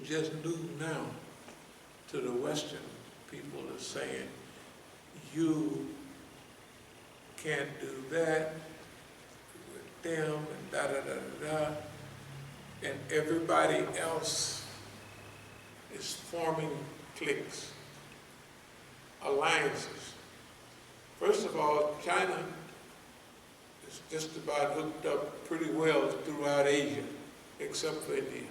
just new now to the Western people are saying, you can't do that with them, and da-da-da-da-da. And everybody else is forming cliques, alliances. First of all, China is just about hooked up pretty well throughout Asia, except for India.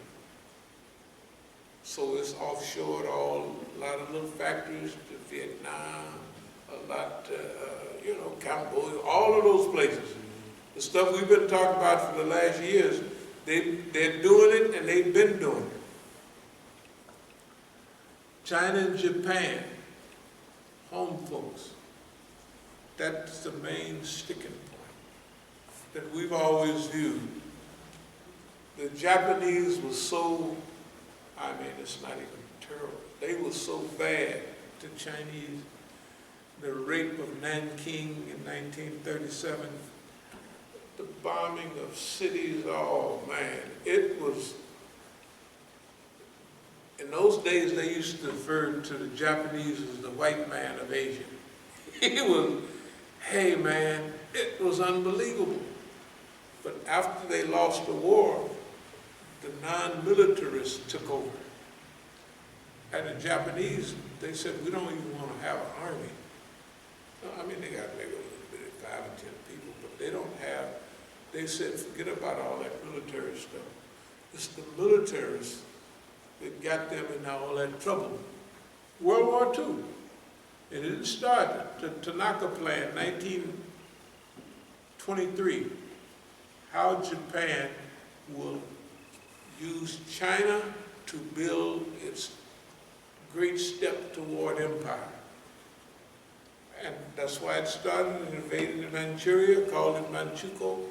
So it's offshored all, a lot of little factories to Vietnam, a lot to, Cambodia, all of those places. The stuff we've been talking about for the last years, they're doing it and they've been doing it. China and Japan, home folks, that's the main sticking point that we've always viewed. The Japanese were so, it's not even terrible. They were so bad to Chinese. The rape of Nanking in 1937, the bombing of cities, oh man, it was, in those days they used to refer to the Japanese as the white man of Asia. It was, hey man, it was unbelievable. But after they lost the war, the non-militarists took over. And the Japanese, they said, we don't even want to have an army. They got maybe a little bit of 5 or 10 people, but they don't have, they said, forget about all that military stuff. It's the militaries that got them in all that trouble. World War II. It didn't start, the Tanaka Plan, 1923, how Japan will use China to build its great step toward empire. And that's why it started and invaded Manchuria, called it Manchukuo.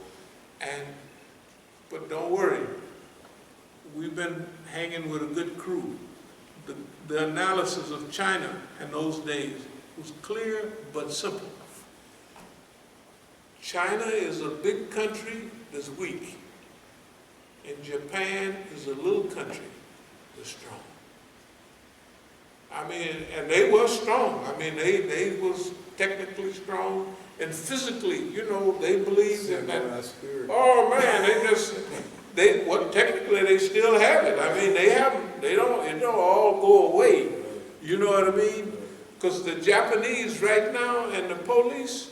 But don't worry, we've been hanging with a good crew. The analysis of China in those days was clear but simple. China is a big country that's weak, and Japan is a little country that's strong. And they were strong. They was technically strong, and physically, they believed in that. Oh man, technically they still have it. It don't all go away. You know what I mean? Because the Japanese right now and the police,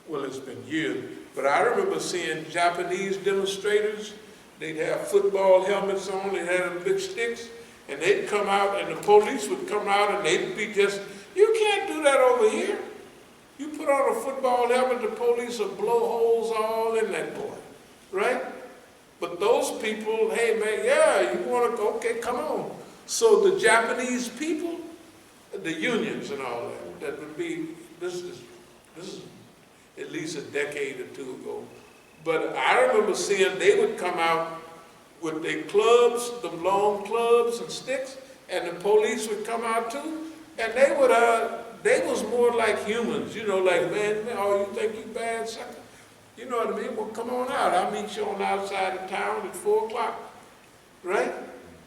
well, it's been years, but I remember seeing Japanese demonstrators. They'd have football helmets on, they'd have them big sticks, and they'd come out, and the police would come out, and they'd be just, you can't do that over here. You put on a football helmet, the police will blow holes all in that boy, right? But those people, hey man, yeah, you want to go, okay, come on. So the Japanese people, the unions and all that would be, this is at least a decade or two ago. But I remember seeing they would come out with their clubs, the long clubs and sticks, and the police would come out too, and they was more like humans, like, man, oh, you think you bad, sucker? You know what I mean? Well, come on out. I'll meet you on the outside of town at 4 o'clock, right?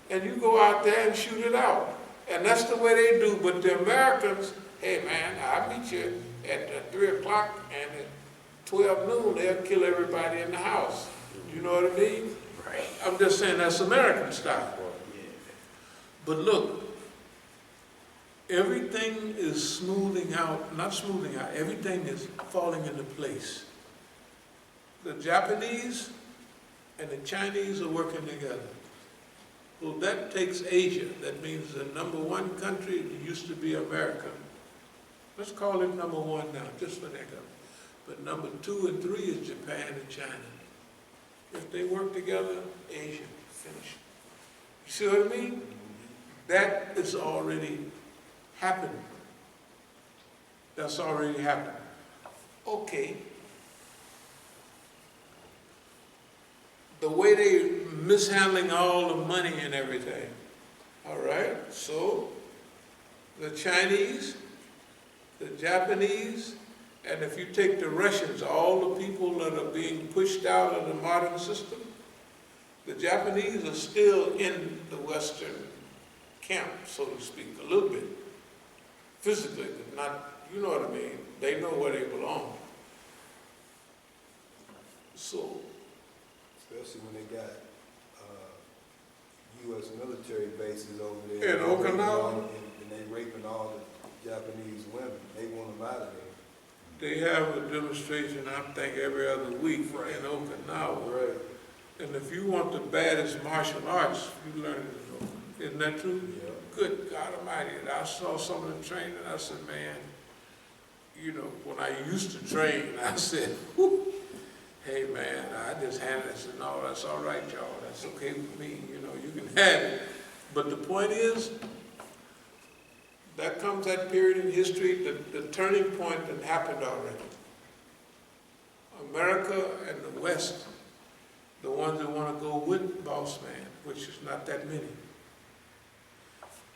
And you go out there and shoot it out. And that's the way they do. But the Americans, hey, man, I'll meet you at 3 o'clock, and at 12 noon, they'll kill everybody in the house. You know what I mean? Right. I'm just saying that's American style. But look, everything is smoothing out, not smoothing out, everything is falling into place. The Japanese and the Chinese are working together. Well, that takes Asia. That means the #1 country that used to be America. Let's call it #1 now, just for that. But #2 and 3 is Japan and China. If they work together, Asia, finish. You see what I mean? That is already happened. That's already happened. Okay. The way they mishandling all the money and everything. All right, so the Chinese, the Japanese, and if you take the Russians, all the people that are being pushed out of the modern system, the Japanese are still in the Western camp, so to speak, a little bit, physically, but not, you know what I mean? They know where they belong. So, especially when they got U.S. military bases over there. In Okinawa? And they raping all the Japanese women. They want them out of there. they have a demonstration, I think, every other week in Okinawa. Right. And if you want the baddest martial arts, you learn it in Okinawa. Isn't that true? Yeah. Good God Almighty. And I saw some of the training, and I said, man, you know, when I used to train, I said, whoo, hey man, I just handed it. I said, no, that's all right, y'all. That's okay with me. You know, you can have it. But the point is, that comes that period in history, the turning point that happened already. America and the West, the ones that want to go with boss man, which is not that many,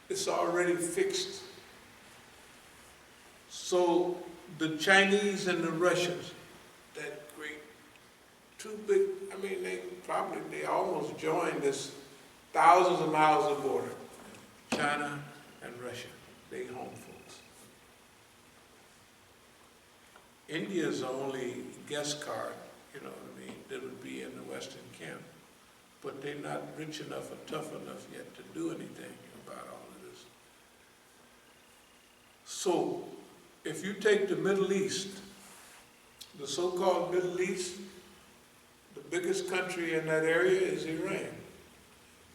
it's already fixed. So the Chinese and the Russians, that great, two big, I mean, they almost joined this thousands of miles of border, China and Russia. They home folks. India's the only guest card, you know what I mean, that would be in the Western camp. But they're not rich enough or tough enough yet to do anything about all of this. So, if you take the Middle East, the so-called Middle East, the biggest country in that area is Iran.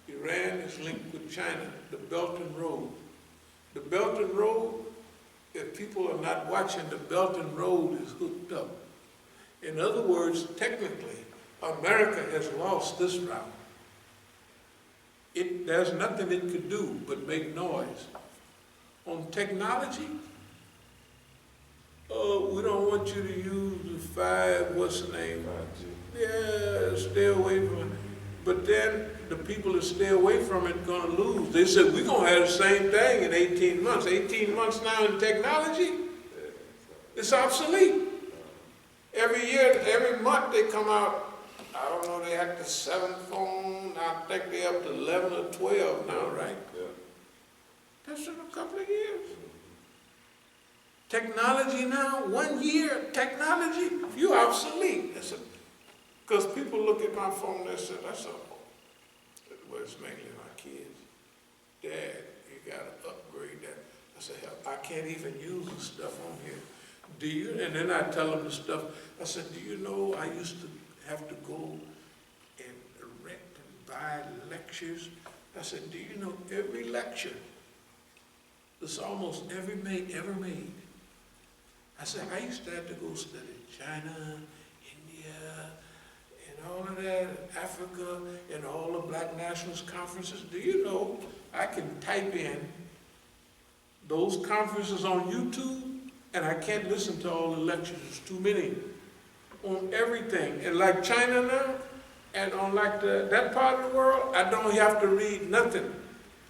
Iran is linked with China, the Belt and Road. The Belt and Road, if people are not watching, the Belt and Road is hooked up. In other words, technically, America has lost this route. There's nothing it could do but make noise. On technology, we don't want you to use the what's the name? 5G. Yeah, stay away from it. But then the people that stay away from it are going to lose. They said, we're going to have the same thing in 18 months. 18 months now in technology, it's obsolete. Every year, every month they come out, I don't know, they had the 7th phone, I think they're up to 11 or 12 now, right? Yeah. That's in a couple of years. Technology now, 1 year, technology, you obsolete. Because people look at my phone and say, well, it's mainly my kids. Dad, you got to upgrade that. I said, hell, I can't even use the stuff on here. Do you? And then I tell them the stuff. I said, do you know I used to have to go and rent and buy lectures? I said, do you know every lecture that's almost ever made? I said, I used to have to go study China, India, and all of that, Africa, and all the Black Nationalist conferences. Do you know I can type in those conferences on YouTube, and I can't listen to all the lectures. There's too many on everything. And like China now, and on like that part of the world, I don't have to read nothing.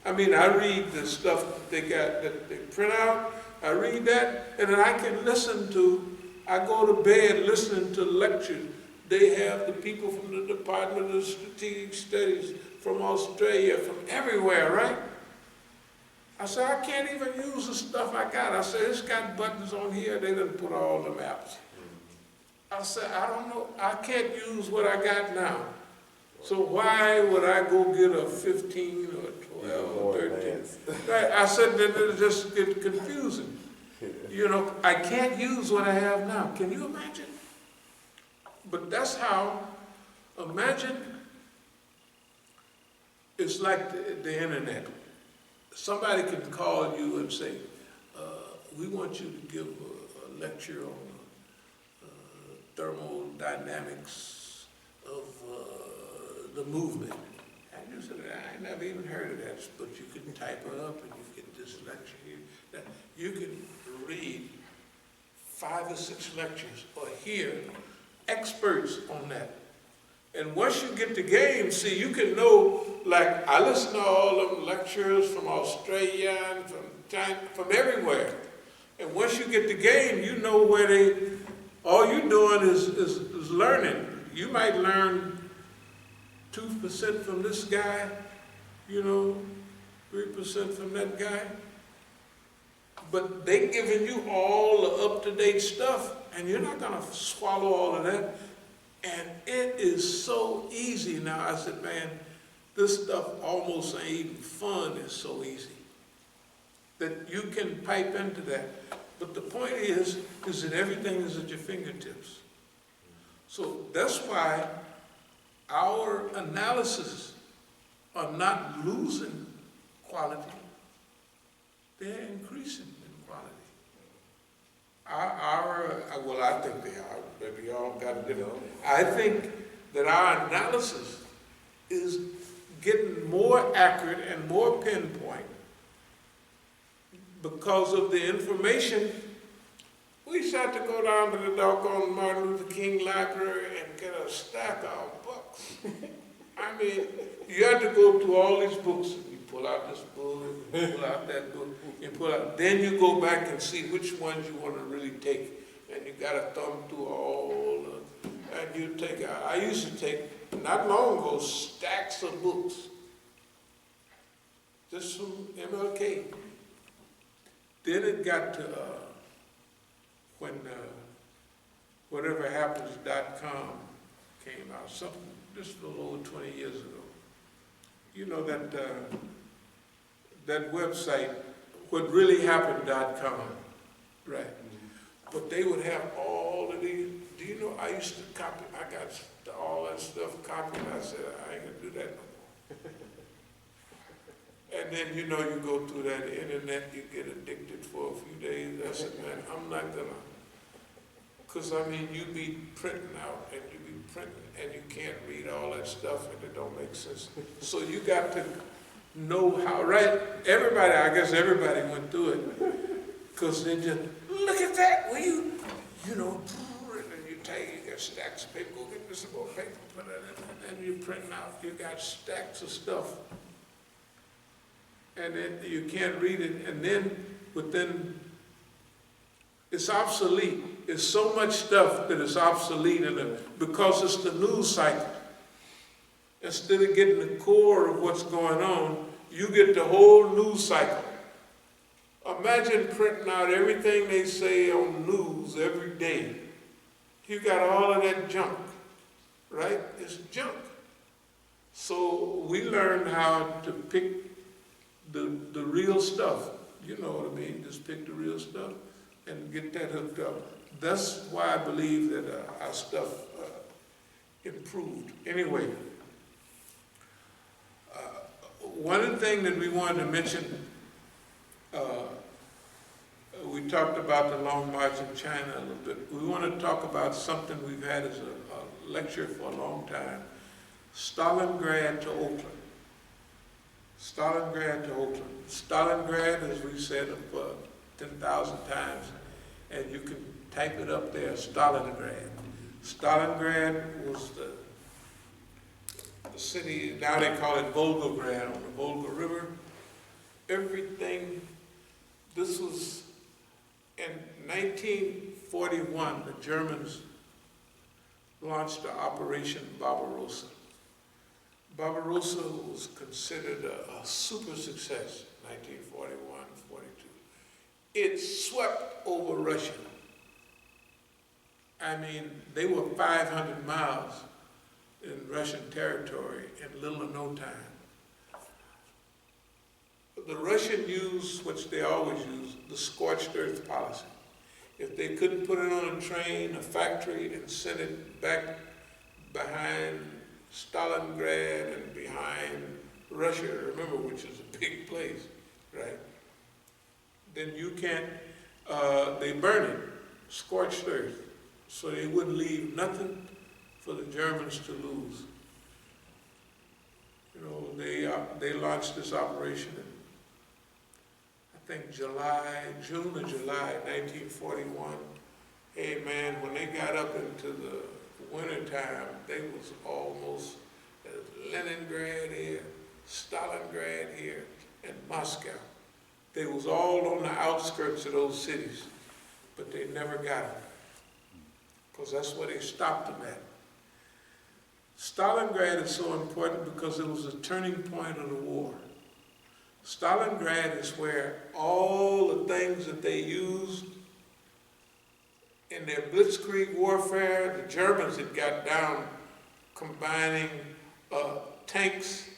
I mean, I read the stuff that they got, that they print out. I read that, and then I can listen to, I go to bed listening to lectures. They have the people from the Department of Strategic Studies, from Australia, from everywhere, right? I said, I can't even use the stuff I got. I said, it's got buttons on here. They didn't put all the maps. I said, I don't know. I can't use what I got now. So why would I go get a 15 or 12 or 13? Right? I said, then it'll just get confusing. You know, I can't use what I have now. Can you imagine? But that's how, imagine, it's like the internet. Somebody can call you and say, we want you to give a lecture on thermodynamics of the movement. And you said, I never even heard of that, but you can type it up and you get this lecture here. You can read 5 or 6 lectures or hear experts on that. And once you get the game, see, you can know, like, I listen to all of them lectures from Australia and from China, from everywhere. And once you get the game, you know where all you're doing is learning. You might learn 2% from this guy, you know, 3% from that guy. But they giving you all the up-to-date stuff, and you're not gonna swallow all of that. And it is so easy now. I said, man, this stuff almost ain't even fun. It's so easy that you can pipe into that. But the point is that everything is at your fingertips. So that's why our analysis are not losing quality. They're increasing in quality. Well, I think they are. Maybe y'all got a different. I think that our analysis is getting more accurate and more pinpoint because of the information. We used to have to go down to the doggone Martin Luther King Library and get a stack of books. I mean, you had to go through all these books. You pull out this book, you pull out that book, you pull out. Then you go back and see which ones you want to really take. And you got to thumb through all of, and you take, I used to take, not long ago, stacks of books. Just from MLK. Then it got to, when whateverhappens.com came out, something just a little over 20 years ago. You know that that website, whatreallyhappened.com, right? But they would have all of these. Do you know, I used to copy, I got all that stuff copied. I said, I ain't gonna do that no more. And then, you know, you go through that internet, you get addicted for a few days. I said, man, I'm not gonna. Because, I mean, you be printing out and you be printing and you can't read all that stuff and it don't make sense. So you got to know how, right? Everybody, I guess everybody went through it. Because they just, look at that, will you know, and then you take, you got stacks of paper, go get this more paper, put it in, and then you print out, you got stacks of stuff. And then you can't read it, and then within, it's obsolete. It's so much stuff that is obsolete because it's the news cycle. Instead of getting the core of what's going on, you get the whole news cycle. Imagine printing out everything they say on news every day. You got all of that junk, right? It's junk. So we learned how to pick the real stuff. You know what I mean? Just pick the real stuff and get that hooked up. That's why I believe that our stuff improved. Anyway, one of the things that we wanted to mention, we talked about the Long March in China a little bit. We want to talk about something we've had as a lecture for a long time. Stalingrad to Oakland. Stalingrad to Oakland. Stalingrad, as we said 10,000 times, and you can type it up there, Stalingrad. Stalingrad was the city, now they call it Volgograd, on the Volga River. Everything, this was in 1941, the Germans launched the Operation Barbarossa. Barbarossa was considered a super success in 1941, 42. It swept over Russia. I mean, they were 500 miles in Russian territory in little or no time. The Russians used, which they always use, the scorched earth policy. If they couldn't put it on a train, a factory, and send it back behind Stalingrad and behind Russia, remember, which is a big place, right? Then you can't, they burn it, scorched earth, so they wouldn't leave nothing for the Germans to lose. You know, they launched this operation in, I think, June or July 1941. Hey man, when they got up into the winter time, they was almost Leningrad here, Stalingrad here, and Moscow. They was all on the outskirts of those cities, but they never got them, because that's where they stopped them at. Stalingrad is so important because it was a turning point of the war. Stalingrad is where all the things that they used in their blitzkrieg warfare, the Germans had got down combining tanks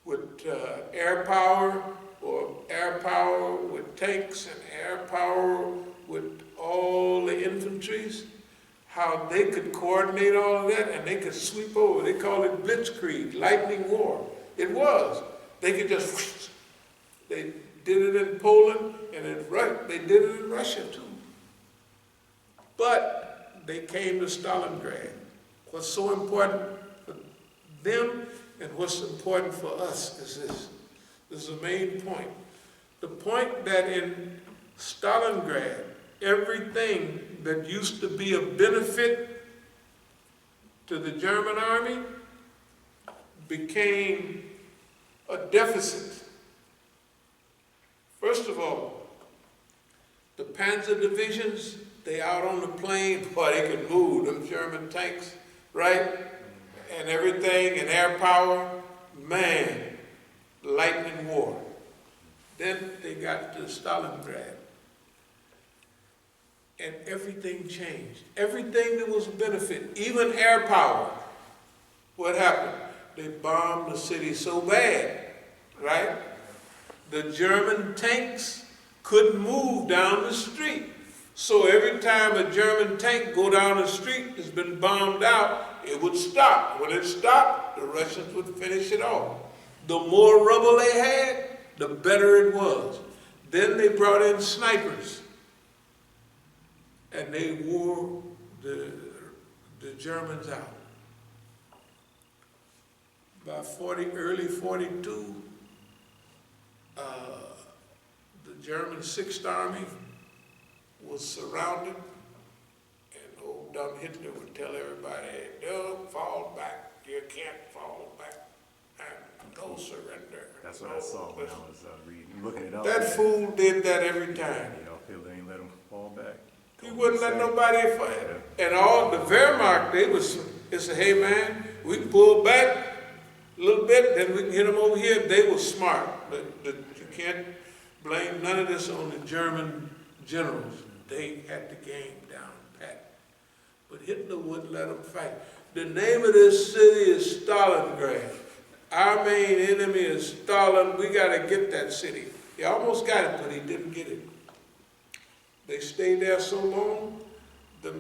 with air power, or air power with tanks, and air power with all the infantries, how they could coordinate all of that and they could sweep over. They call it blitzkrieg, lightning war. It was. They could just, they did it in Poland, and they did it in Russia too. But they came to Stalingrad. What's so important for them and what's important for us is this. This is the main point. The point that in Stalingrad, everything that used to be a benefit to the German army became a deficit. First of all, the Panzer divisions, they out on the plain, boy, they could move, them German tanks, right? And everything, and air power, man, lightning war. Then they got to Stalingrad, and everything changed. Everything that was a benefit, even air power. What happened? They bombed the city so bad, right? The German tanks couldn't move down the street. So every time a German tank go down the street that's been bombed out, it would stop. When it stopped, the Russians would finish it off. The more rubble they had, the better it was. Then they brought in snipers, and they wore the Germans out. By early 42, the German 6th Army was surrounded, and old dumb Hitler would tell everybody, don't fall back, you can't fall back, and no surrender. That's what I saw when I was reading, looking it up. That fool did that every time. Y'all feel they ain't let him fall back? He wouldn't let nobody fight. And all the Wehrmacht, they said, hey man, we can pull back a little bit, then we can hit them over here. They were smart, but you can't blame none of this on the German generals. They had the game down pat. But Hitler wouldn't let them fight. The name of this city is Stalingrad. Our main enemy is Stalin. We got to get that city. He almost got it, but he didn't get it. They stayed there so long, the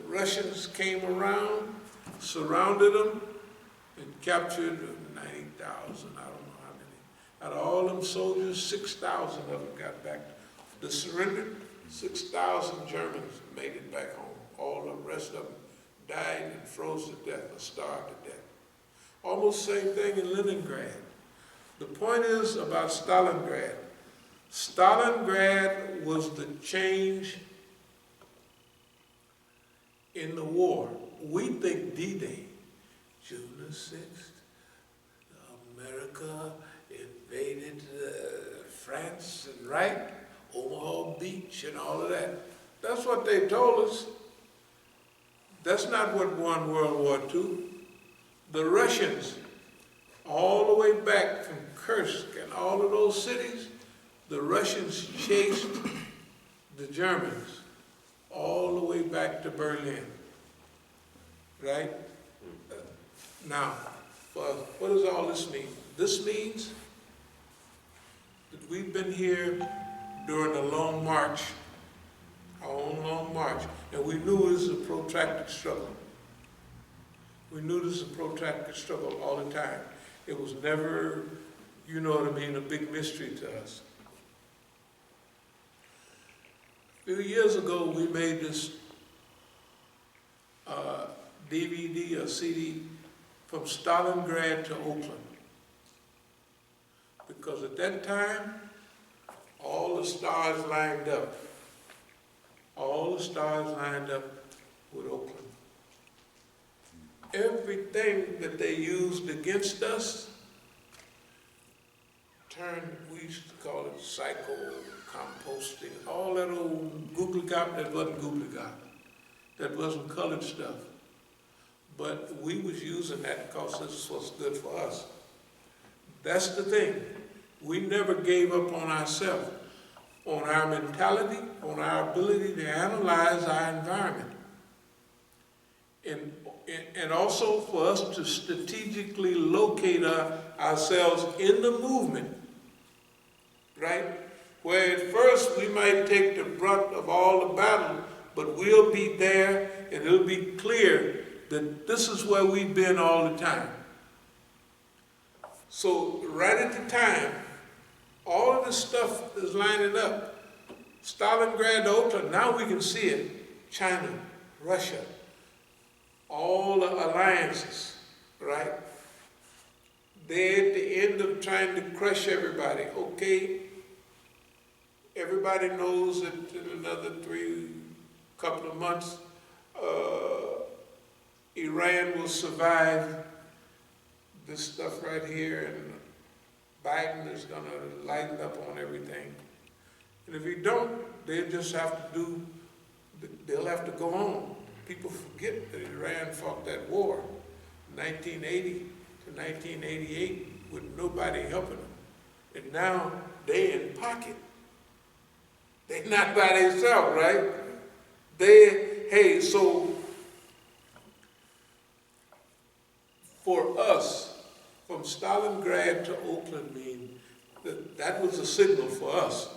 Russians came around, surrounded them, and captured 90,000, I don't know how many. Out of all them soldiers, 6,000 of them got back. The surrender, 6,000 Germans made it back home. All the rest of them died and froze to death or starved to death. Almost same thing in Leningrad. The point is about Stalingrad. Stalingrad was the change in the war. We think D-Day, June the 6th, America invaded France, and right? Omaha Beach and all of that. That's what they told us. That's not what won World War II. The Russians, all the way back from Kursk and all of those cities, the Russians chased the Germans all the way back to Berlin, right? Now, what does all this mean? This means that we've been here during a long march, our own long march, and we knew it was a protracted struggle. We knew this was a protracted struggle all the time. It was never, you know what I mean, a big mystery to us. A few years ago, we made this DVD or CD from Stalingrad to Oakland. Because at that time, all the stars lined up. All the stars lined up with Oakland. Everything that they used against us turned, we used to call it psycho-composting, all that old googly-gop that wasn't googly-gop, that wasn't colored stuff. But we was using that because this was good for us. That's the thing. We never gave up on ourselves, on our mentality, on our ability to analyze our environment. And also for us to strategically locate ourselves in the movement, right? Where at first we might take the brunt of all the battle, but we'll be there and it'll be clear that this is where we've been all the time. So right at the time, all of this stuff is lining up. Stalingrad to Oakland, now we can see it. China, Russia, all the alliances, right? They're at the end of trying to crush everybody. Okay, everybody knows that in another couple of months, Iran will survive this stuff right here, and Biden is going to lighten up on everything. And if he don't, they'll just have to they'll have to go on. People forget that Iran fought that war, 1980 to 1988, with nobody helping them. And now they in pocket. They're not by themselves, right? So for us, from Stalingrad to Oakland, that was a signal for us.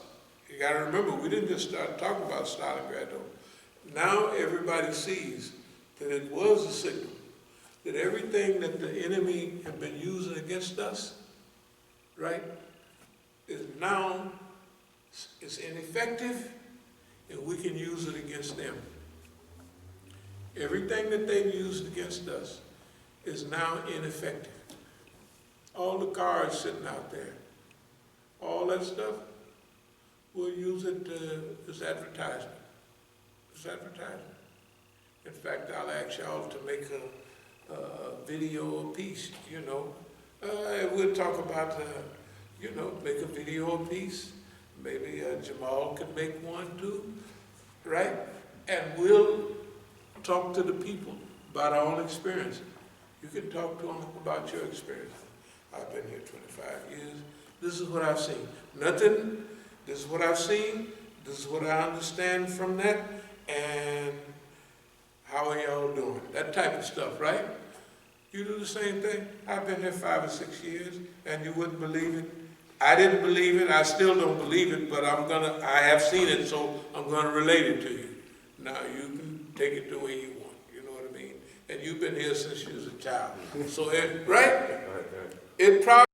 You got to remember, we didn't just start talking about Stalingrad though. Now everybody sees that it was a signal, that everything that the enemy had been using against us, right, is now ineffective, and we can use it against them. Everything that they've used against us is now ineffective. All the cars sitting out there, all that stuff, we'll use it as advertisement. It's advertisement. In fact, I'll ask y'all to make a video piece, we'll talk about, make a video piece. Maybe Jamal can make one too, right? And we'll talk to the people about our own experience. You can talk to them about your experience. I've been here 25 years. This is what I've seen. Nothing, this is what I've seen. This is what I understand from that. And how are y'all doing? That type of stuff, right? You do the same thing. I've been here 5 or 6 years, and you wouldn't believe it. I didn't believe it. I still don't believe it, but I have seen it, so I'm gonna relate it to you. Now you can take it the way you want. You know what I mean? And you've been here since you was a child. So, right? It probably